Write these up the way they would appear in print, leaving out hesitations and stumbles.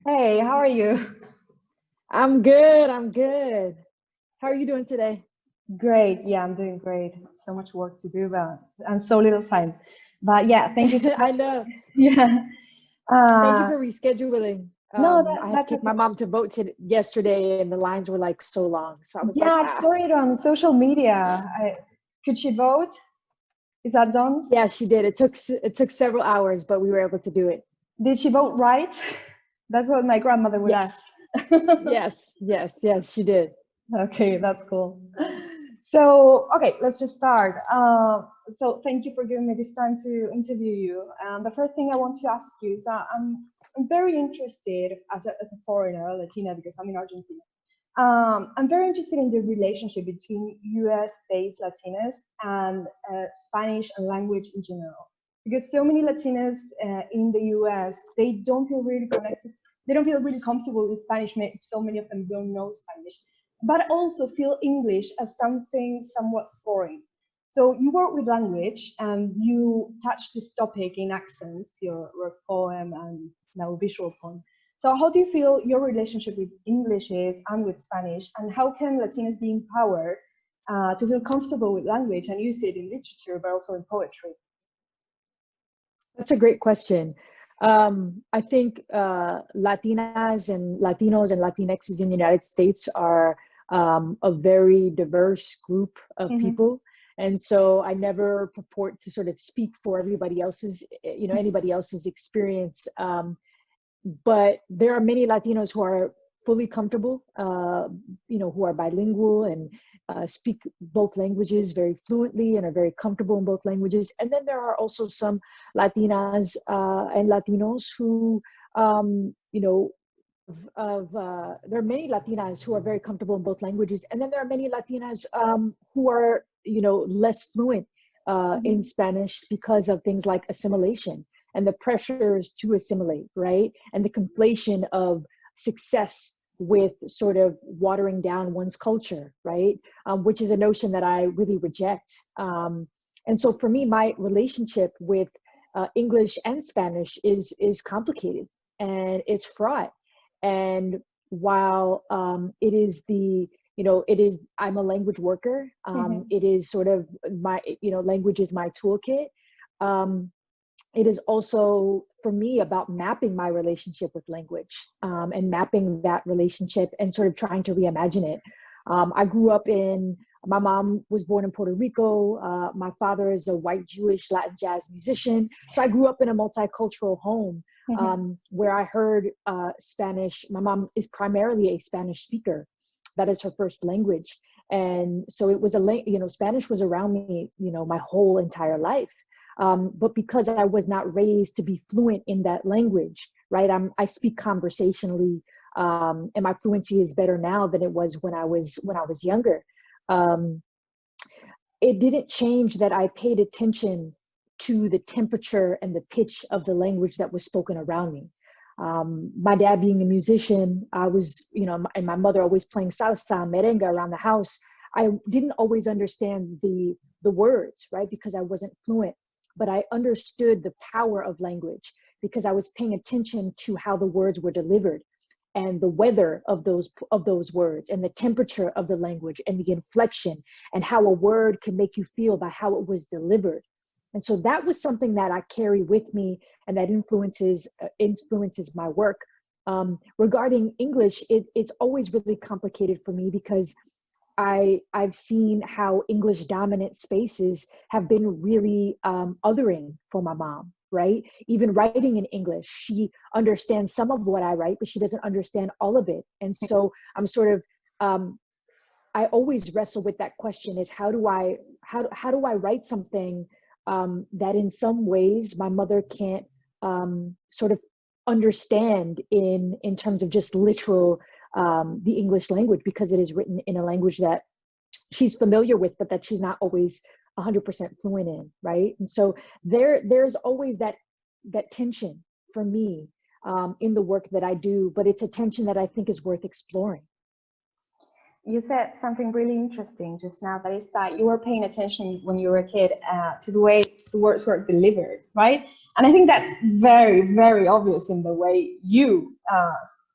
Hey, how are you? I'm good. I'm good. How are you doing today? Great. Yeah, I'm doing great. So much work to do, but and so little time. But yeah, thank you so I much. know. Yeah. Thank you Uh, for rescheduling. no, I had to that's take my okay. mom to vote yesterday, and the lines were like so long. So I was like, Yeah, I ah. saw it on social media. Could she vote? Is that done? Yeah, she did. It took several hours, but we were able to do it. Did she vote right? That's what my grandmother would ask. Yes. Yes. Yes. Yes, she did. Okay, that's cool. So, okay, let's just start. So, thank you for giving me this time to interview you. The first thing I want to ask you is that I'm very interested as a foreigner, Latina, because I'm in Argentina. I'm very interested in the relationship between US-based Latinas and Spanish and language in general. Because so many Latinas in the US, they don't feel really connected. They don't feel really comfortable with Spanish. So many of them don't know Spanish, but also feel English as something somewhat foreign. So you work with language and you touch this topic in accents, your poem and now visual poem. So how do you feel your relationship with English is and with Spanish, and how can Latinas be empowered to feel comfortable with language and use it in literature, but also in poetry? That's a great question. I think Latinas and Latinos and Latinxes in the United States are a very diverse group of Mm-hmm. people. And so I never purport to sort of speak for everybody else's, anybody else's experience. But there are many Latinos who are fully comfortable, who are bilingual and speak both languages very fluently and are very comfortable in both languages. And then there are also some Latinas and Latinos who, there are many Latinas who are very comfortable in both languages. And then there are many Latinas who are, less fluent in Mm-hmm. Spanish because of things like assimilation and the pressures to assimilate, right? And the conflation of success with sort of watering down one's culture, right? Which is a notion that I really reject. And so for me, my relationship with English and Spanish is complicated and it's fraught. And while it is I'm a language worker. Mm-hmm. It is sort of language is my toolkit. Um, it is also for me about mapping my relationship with language and mapping that relationship and sort of trying to reimagine it. My mom was born in Puerto Rico. My father is a white Jewish Latin jazz musician. So I grew up in a multicultural home Mm-hmm. where I heard Spanish. My mom is primarily a Spanish speaker. That is her first language. And so it was Spanish was around me, my whole entire life. But because I was not raised to be fluent in that language, right? I speak conversationally, and my fluency is better now than it was when I was younger. Um, it didn't change that I paid attention to the temperature and the pitch of the language that was spoken around me. My dad being a musician, I was, and my mother always playing salsa and merengue around the house. I didn't always understand the words, right? Because I wasn't fluent, but I understood the power of language because I was paying attention to how the words were delivered and the weather of those words and the temperature of the language and the inflection and how a word can make you feel by how it was delivered. And so that was something that I carry with me and that influences my work. Regarding English, it's always really complicated for me because I've seen how English dominant spaces have been really othering for my mom, right? Even writing in English, she understands some of what I write, but she doesn't understand all of it. And so I'm sort of, I always wrestle with that question: is how do I write something that in some ways my mother can't sort of understand in terms of just literal the English language, because it is written in a language that she's familiar with, but that she's not always 100% fluent in, right? And so there's always that tension for me in the work that I do, but it's a tension that I think is worth exploring. You said something really interesting just now, that is that you were paying attention when you were a kid to the way the words were delivered, right? And I think that's very, very obvious in the way you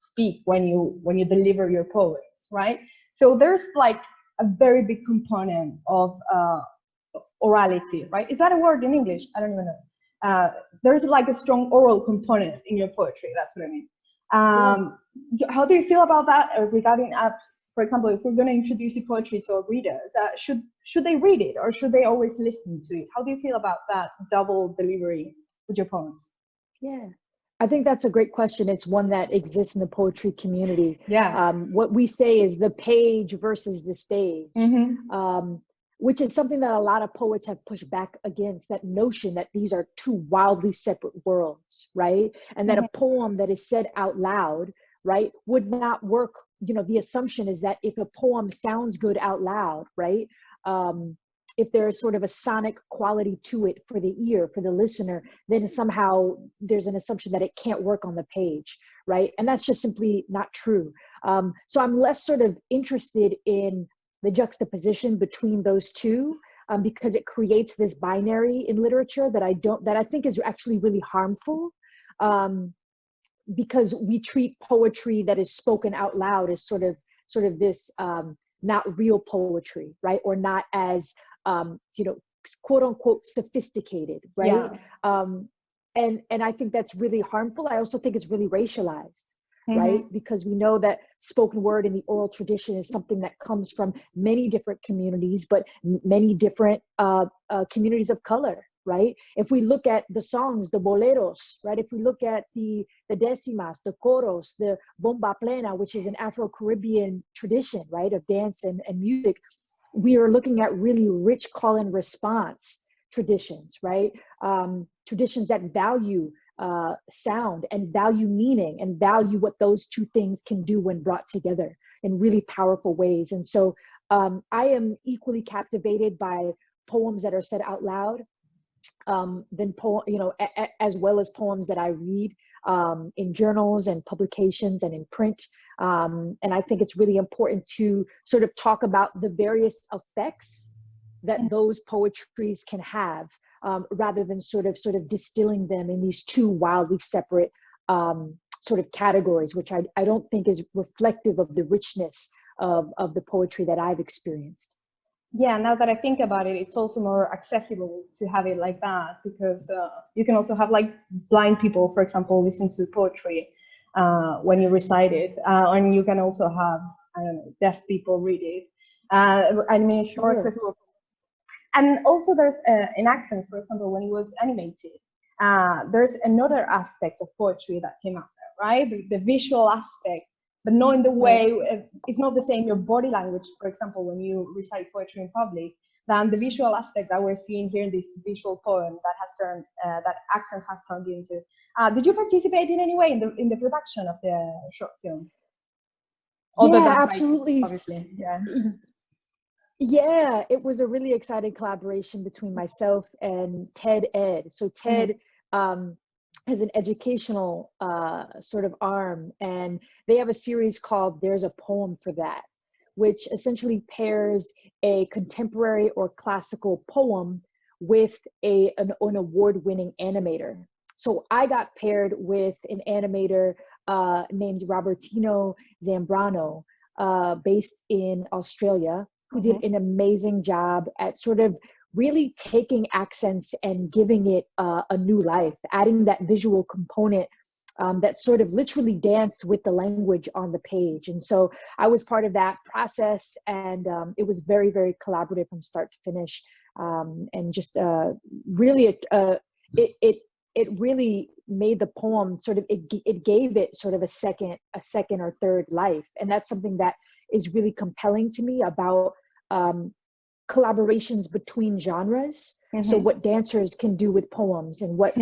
speak when you deliver your poems, right? So there's like a very big component of orality, right? Is that a word in English? I don't even know. There's like a strong oral component in your poetry. That's what I mean. How do you feel about that regarding, for example, if we're going to introduce your poetry to our readers, should they read it or should they always listen to it? How do you feel about that double delivery with your poems? Yeah, I think that's a great question. It's one that exists in the poetry community. Yeah. What we say is the page versus the stage, which is something that a lot of poets have pushed back against, that notion that these are two wildly separate worlds, right? And that a poem that is said out loud, right, would not work. You know, the assumption is that if a poem sounds good out loud, right, if there's sort of a sonic quality to it for the ear, for the listener, then somehow there's an assumption that it can't work on the page, right? And that's just simply not true. So I'm less sort of interested in the juxtaposition between those two, because it creates this binary in literature that I think is actually really harmful, because we treat poetry that is spoken out loud as sort of this not real poetry, right? Or not as quote unquote sophisticated, right? Yeah. And I think that's really harmful. I also think it's really racialized, right? Because we know that spoken word in the oral tradition is something that comes from many different communities, but many different communities of color, right? If we look at the songs, the boleros, right? If we look at the decimas, the coros, the bomba plena, which is an Afro-Caribbean tradition, right, of dance and music, we are looking at really rich call and response traditions, right? Traditions that value sound and value meaning and value what those two things can do when brought together in really powerful ways. And so I am equally captivated by poems that are said out loud, as well as poems that I read in journals and publications and in print. And I think it's really important to sort of talk about the various effects that those poetries can have, rather than sort of distilling them in these two wildly separate sort of categories, which I don't think is reflective of the richness of the poetry that I've experienced. Yeah, now that I think about it, it's also more accessible to have it like that, because you can also have like blind people, for example, listen to poetry when you recite it, and you can also have, I don't know, deaf people read it. I mean, it's more accessible. And also there's an accent, for example, when it was animated, there's another aspect of poetry that came out there, right? The visual aspect, but not in the way, it's not the same, your body language, for example, when you recite poetry in public, than the visual aspect that we're seeing here in this visual poem that has turned, that accents has turned into. Did you participate in any way in the production of the short film? Yeah, absolutely. Obviously, yeah. Yeah, it was a really exciting collaboration between myself and TED Ed. So TED has an educational sort of arm, and they have a series called There's a Poem for That, which essentially pairs a contemporary or classical poem with an award-winning animator. So I got paired with an animator named Robertino Zambrano, based in Australia, who did an amazing job at sort of really taking accents and giving it a new life, adding that visual component that sort of literally danced with the language on the page. And so I was part of that process, and it was very, very collaborative from start to finish. And just really, it really made the poem sort of, it gave it sort of a second or third life. And that's something that is really compelling to me about collaborations between genres. So what dancers can do with poems, and what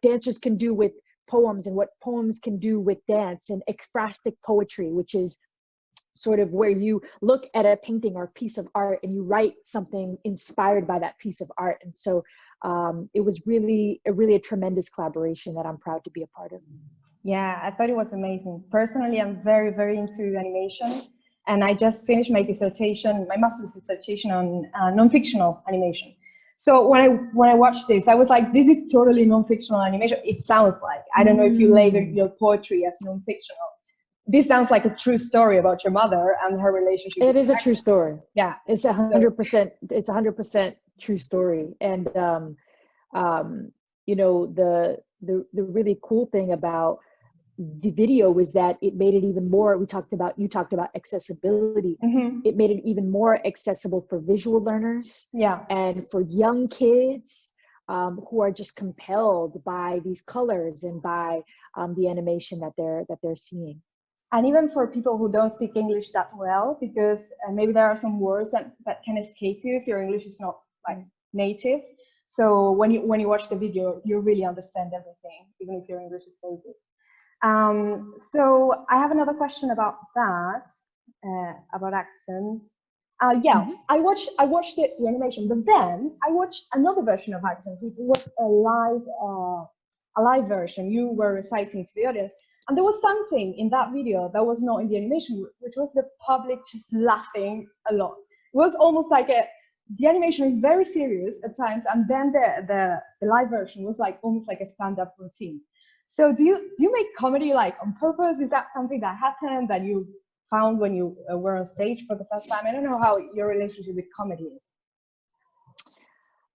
dancers can do with poems, and what poems can do with dance, and ekphrastic poetry, which is sort of where you look at a painting or a piece of art and you write something inspired by that piece of art. And so it was really a tremendous collaboration that I'm proud to be a part of. Yeah, I thought it was amazing. Personally, I'm very, very into animation. And I just finished my dissertation, my master's dissertation on non-fictional animation. So when I watched this, I was like, this is totally non-fictional animation. It sounds like, I don't know if you label your poetry as non-fictional, this sounds like a true story about your mother and her relationship. It is a true story. Yeah, it's 100%. It's 100% true story. And you know, the really cool thing about the video was that it made it even more. You talked about accessibility. It made it even more accessible for visual learners. Yeah, and for young kids who are just compelled by these colors and by the animation that they're seeing. And even for people who don't speak English that well, because maybe there are some words that can escape you if your English is not like native. So when you watch the video, you really understand everything, even if your English is basic. So I have another question about that, about accents. Yeah, I watched the animation, but then I watched another version of accents, which was a live version. You were reciting to the audience, and there was something in that video that was not in the animation, which was the public just laughing a lot. It was almost like the animation is very serious at times, and then the live version was like almost like a stand-up routine. So do you make comedy like on purpose? Is that something that happened that you found when you were on stage for the first time? I don't know how your relationship with comedy is.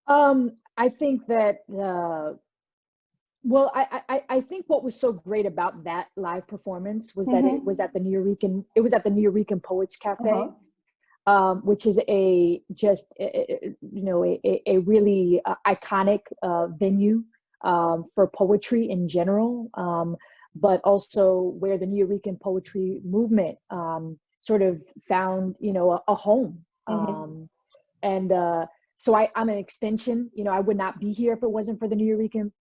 I think that well, I think what was so great about that live performance was that it was at the New Rican Poets Cafe, which is a really iconic venue for poetry in general, but also where the New Rican poetry movement sort of found, a home. So I'm an extension. I would not be here if it wasn't for the New Rican,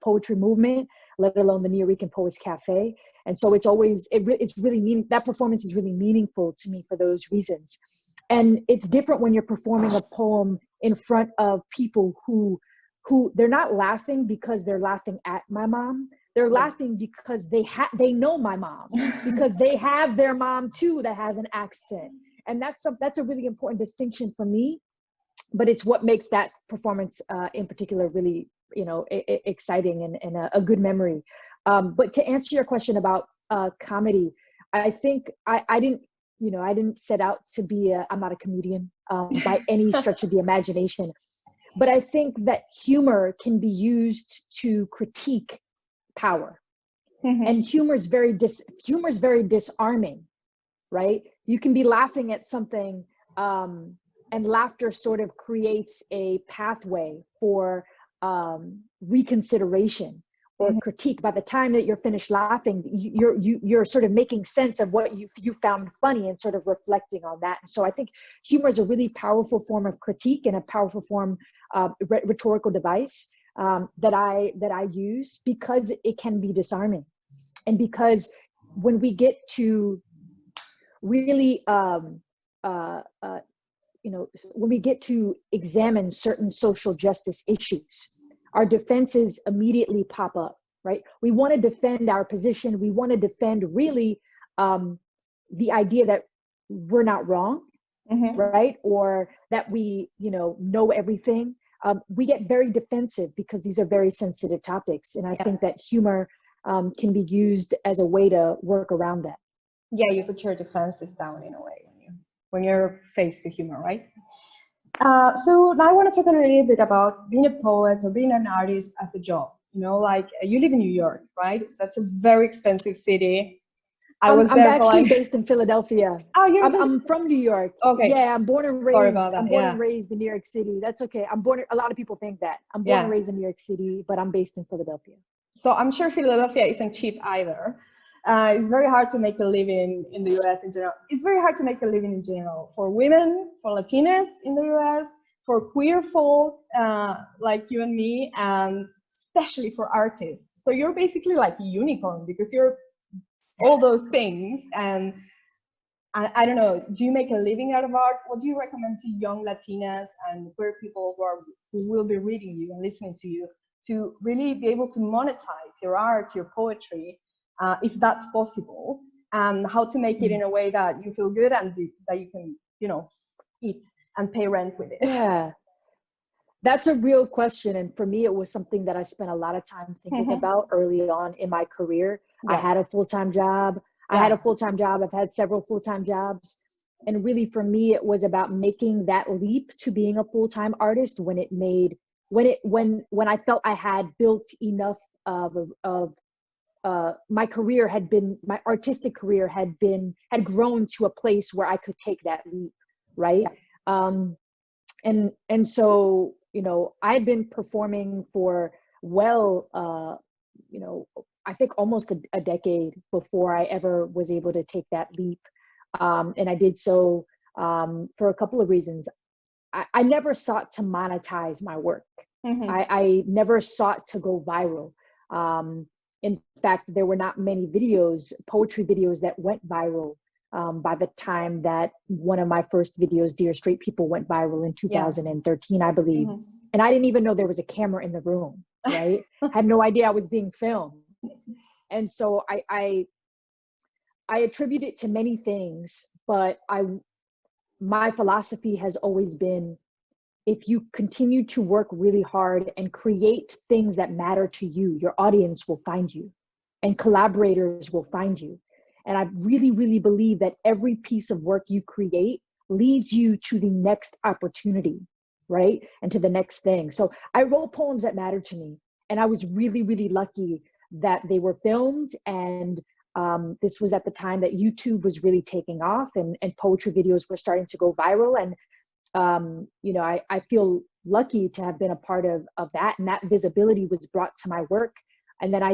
poetry movement, let alone the New Rican Poets Cafe. And so it's always, it's really that performance is really meaningful to me for those reasons. And it's different when you're performing a poem in front of people who they're not laughing because they're laughing at my mom. They're laughing because they know my mom, because they have their mom too that has an accent. And that's a really important distinction for me, but it's what makes that performance in particular really, exciting and a good memory. But to answer your question about comedy, I think I didn't set out to be I'm not a comedian by any stretch of the imagination. But I think that humor can be used to critique power. And humor is very disarming, right? You can be laughing at something, and laughter sort of creates a pathway for reconsideration or critique. By the time that you're finished laughing, you're sort of making sense of what you found funny and sort of reflecting on that. And so I think humor is a really powerful form of critique and a powerful form rhetorical device that I use because it can be disarming, and because when we get to really when we get to examine certain social justice issues, our defenses immediately pop up, right? We want to defend our position. We want to defend really the idea that we're not wrong, right? Or that we, know everything. We get very defensive because these are very sensitive topics. And I think that humor can be used as a way to work around that. Yeah, you put your defenses down in a way when you're faced to humor, right? So now I want to talk a little bit about being a poet or being an artist as a job. Like you live in New York, right? That's a very expensive city. I'm actually based in Philadelphia. Oh, I'm from New York. Okay. Yeah, I'm born and raised. Sorry about that. I'm born and raised in New York City. That's okay. A lot of people think that. I'm born and raised in New York City, but I'm based in Philadelphia. So I'm sure Philadelphia isn't cheap either. It's very hard to make a living in the US in general. It's very hard to make a living in general for women, for Latinas in the US, for queer folk like you and me, and especially for artists. So you're basically like a unicorn because you're all those things. And I don't know, do you make a living out of art? What do you recommend to young Latinas and queer people who will be reading you and listening to you to really be able to monetize your art, your poetry, if that's possible, and how to make it in a way that you feel good and that you can, eat and pay rent with it? Yeah, that's a real question. And for me, it was something that I spent a lot of time thinking about early on in my career. I had a full-time job. I had a full-time job. I've had several full-time jobs. And really for me, it was about making that leap to being a full-time artist when I felt I had built enough of my career my artistic career had grown to a place where I could take that leap. Right. And so, you know, I'd been performing for you know, I think almost a decade before I ever was able to take that leap. And I did so for a couple of reasons. I never sought to monetize my work. I never sought to go viral. In fact, there were not many poetry videos that went viral by the time that one of my first videos, Dear Straight People, went viral in 2013, I believe. And I didn't even know there was a camera in the room, right? I had no idea I was being filmed. And so I attribute it to many things, but my philosophy has always been, if you continue to work really hard and create things that matter to you, your audience will find you and collaborators will find you. And I really, really believe that every piece of work you create leads you to the next opportunity, right? And to the next thing. So I wrote poems that mattered to me. And I was really, really lucky that they were filmed. And this was at the time that YouTube was really taking off and poetry videos were starting to go viral. And you know, I feel lucky to have been a part of that, and that visibility was brought to my work. And then I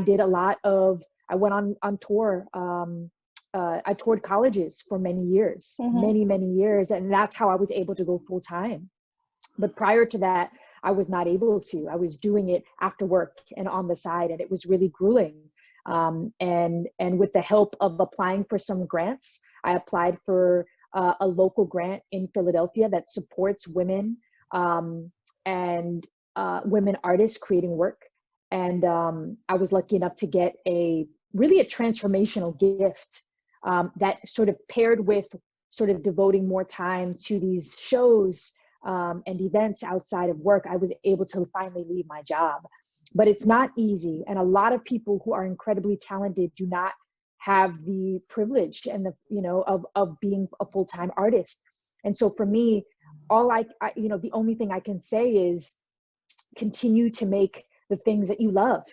went on tour. I toured colleges for many years, many years. And that's how I was able to go full time. But prior to that, I was not able to. I was doing it after work and on the side, and it was really grueling. And with the help of applying for some grants, I applied for a local grant in Philadelphia that supports women and women artists creating work. And I was lucky enough to get really a transformational gift that sort of paired with sort of devoting more time to these shows and events outside of work. I was able to finally leave my job. But it's not easy. And a lot of people who are incredibly talented do not have the privilege and of being a full-time artist. And so for me, the only thing I can say is continue to make the things that you love,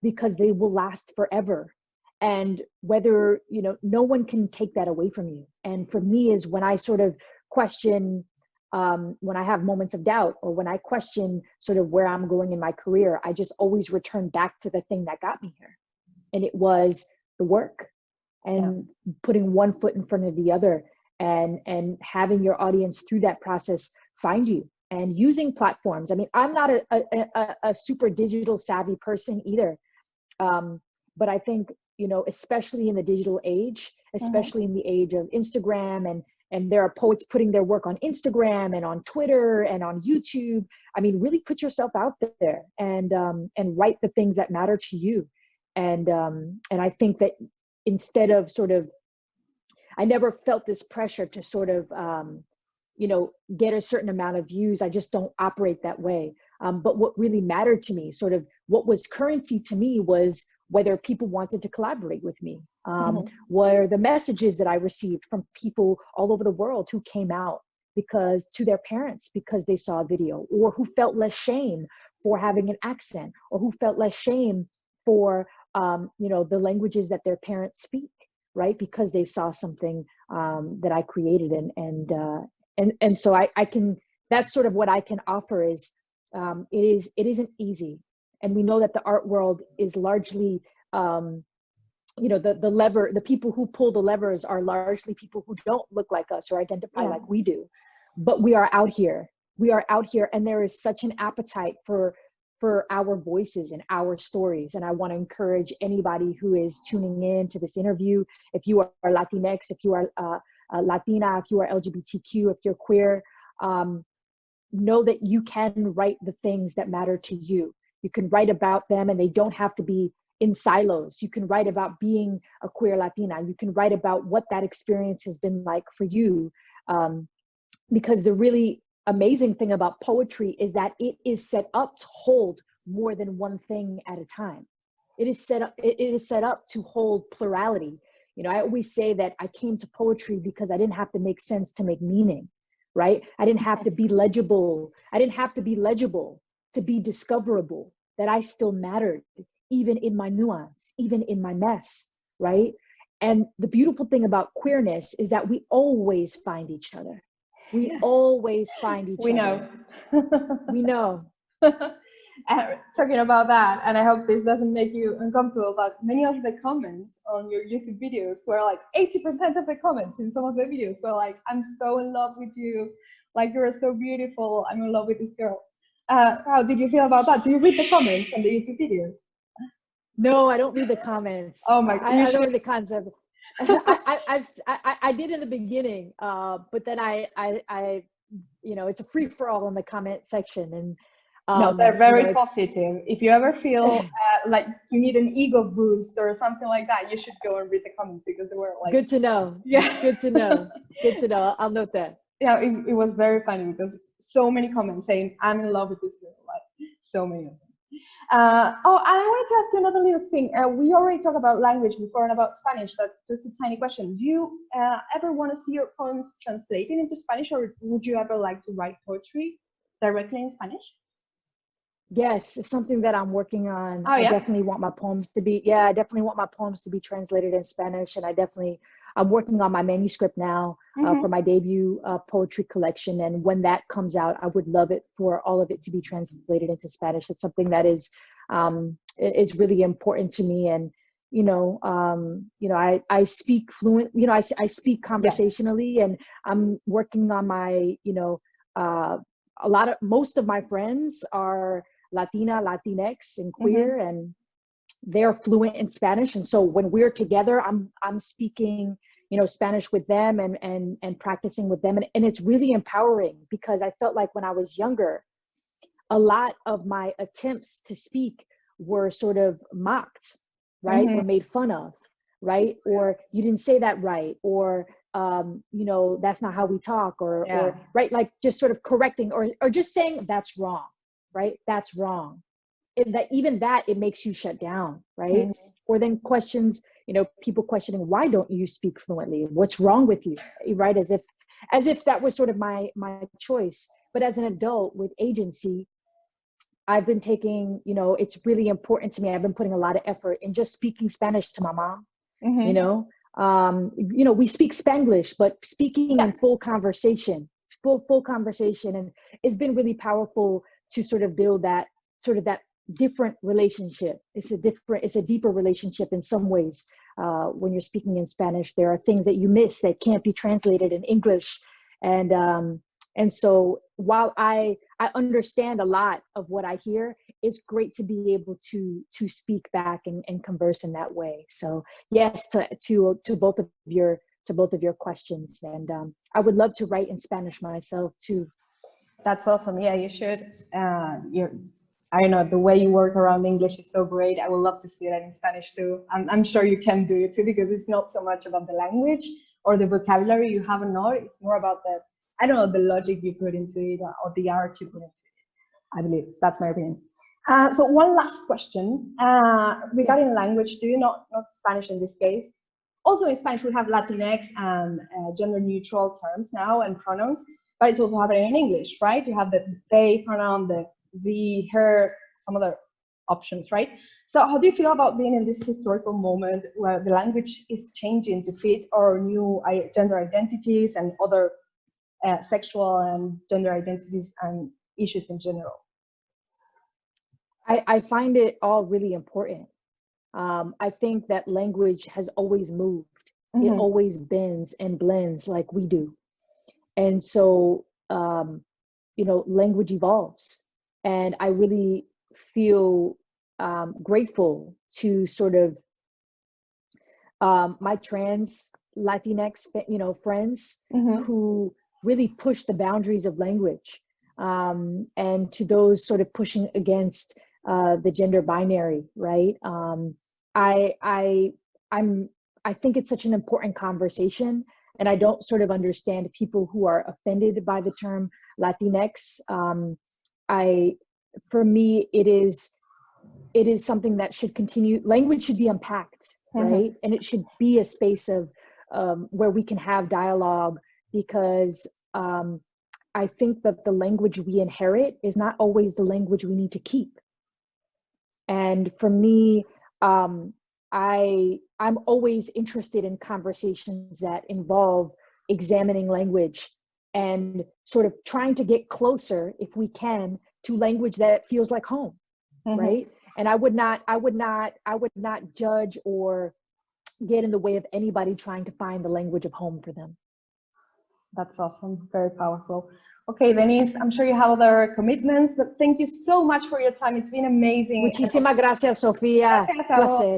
because they will last forever. And whether, no one can take that away from you. And for me is when I sort of question, when I have moments of doubt, or when I question sort of where I'm going in my career, I just always return back to the thing that got me here. And it was the work and putting one foot in front of the other, and having your audience through that process find you, and using platforms. I mean, I'm not a super digital savvy person either. But I think, especially in the digital age, especially in the age of Instagram, and there are poets putting their work on Instagram and on Twitter and on YouTube. I mean, really put yourself out there and write the things that matter to you. And I think that instead of I never felt this pressure to sort of, get a certain amount of views. I just don't operate that way. But what really mattered to me, sort of what was currency to me, was whether people wanted to collaborate with me, were the messages that I received from people all over the world who came out to their parents because they saw a video, or who felt less shame for having an accent, or who felt less shame for, the languages that their parents speak, right? Because they saw something that I created. And so I can, that's sort of what I can offer is, it isn't easy. And we know that the art world is largely, the people who pull the levers are largely people who don't look like us or identify like we do. But we are out here. And there is such an appetite for our voices and our stories. And I want to encourage anybody who is tuning in to this interview, if you are Latinx, if you are Latina, if you are LGBTQ, if you're queer, know that you can write the things that matter to you. You can write about them, and they don't have to be in silos. You can write about being a queer Latina. You can write about what that experience has been like for you. Because the really amazing thing about poetry is that it is set up to hold more than one thing at a time. It is set up to hold plurality. You know, I always say that I came to poetry because I didn't have to make sense to make meaning, right? I didn't have to be legible. I didn't have to be legible to be discoverable, that I still mattered, even in my nuance, even in my mess, right? And the beautiful thing about queerness is that we always find each other. We always find each other. We know. Talking about that, and I hope this doesn't make you uncomfortable, but many of the comments on your YouTube videos were like 80% of the comments in some of the videos were like, I'm so in love with you, like you're so beautiful, I'm in love with this girl. How did you feel about that? Do you read the comments on the YouTube videos? No, I don't read the comments. Oh my God. I don't read the concept. I did in the beginning, but then I you know, it's a free for all in the comment section, and no, they're very positive. If you ever feel like you need an ego boost or something like that, you should go and read the comments, because they were like, good to know. Yeah, good to know. Good to know. I'll note that. Yeah, it was very funny because so many comments saying I'm in love with this girl, like so many of them. Oh, and I wanted to ask you another little thing. We already talked about language before and about Spanish, but just a tiny question. Do you ever want to see your poems translated into Spanish, or would you ever like to write poetry directly in Spanish? Yes, it's something that I'm working on. Oh, yeah? I definitely want my poems to be, I definitely want my poems to be translated in Spanish. And I'm working on my manuscript now for my debut poetry collection. And when that comes out, I would love it for all of it to be translated into Spanish. It's something that is really important to me. And, I speak fluent, I speak conversationally, and I'm working on my, most of my friends are Latina, Latinx, and queer, and they're fluent in Spanish. And so when we're together, I'm speaking, Spanish with them and practicing with them. And it's really empowering, because I felt like when I was younger, a lot of my attempts to speak were sort of mocked, right? Or made fun of, right? Or you didn't say that right, or that's not how we talk, or right, like just sort of correcting, or just saying that's wrong, right? That's wrong. It makes you shut down, right? Or then questions, people questioning, why don't you speak fluently? What's wrong with you, right? As if that was sort of my choice. But as an adult with agency, I've been taking, it's really important to me. I've been putting a lot of effort in just speaking Spanish to my mom, we speak Spanglish, but speaking in full conversation, and it's been really powerful to sort of build that different relationship. It's a deeper relationship in some ways. When you're speaking in Spanish, there are things that you miss that can't be translated in English. And so while I understand a lot of what I hear, it's great to be able to speak back and converse in that way. So yes, to both of your questions. And I would love to write in Spanish myself too. That's awesome. Yeah, you should. I don't know, the way you work around English is so great. I would love to see that in Spanish too. I'm sure you can do it too, because it's not so much about the language or the vocabulary you have or not. It's more about the logic you put into it, or the art you put into it. I believe that's my opinion. So one last question regarding language too, not Spanish in this case. Also in Spanish, we have Latinx and gender neutral terms now and pronouns, but it's also happening in English, right? You have the they pronoun, the Z, her, some other options, right? So how do you feel about being in this historical moment where the language is changing to fit our new gender identities and other sexual and gender identities and issues in general? I find it all really important. I think that language has always moved. It always bends and blends like we do. And so, language evolves. And I really feel grateful to sort of my trans Latinx, friends who really push the boundaries of language, and to those sort of pushing against the gender binary, right? I think it's such an important conversation, and I don't sort of understand people who are offended by the term Latinx. For me, it it is something that should continue. Language should be unpacked, right? And it should be a space of where we can have dialogue, because I think that the language we inherit is not always the language we need to keep. And for me, I'm always interested in conversations that involve examining language and sort of trying to get closer, if we can, to language that feels like home, right? And I would not judge or get in the way of anybody trying to find the language of home for them. That's awesome. Very powerful. Okay, Denice, I'm sure you have other commitments, but thank you so much for your time. It's been amazing. Muchísimas gracias, Sofía. Gracias a vos. Placer.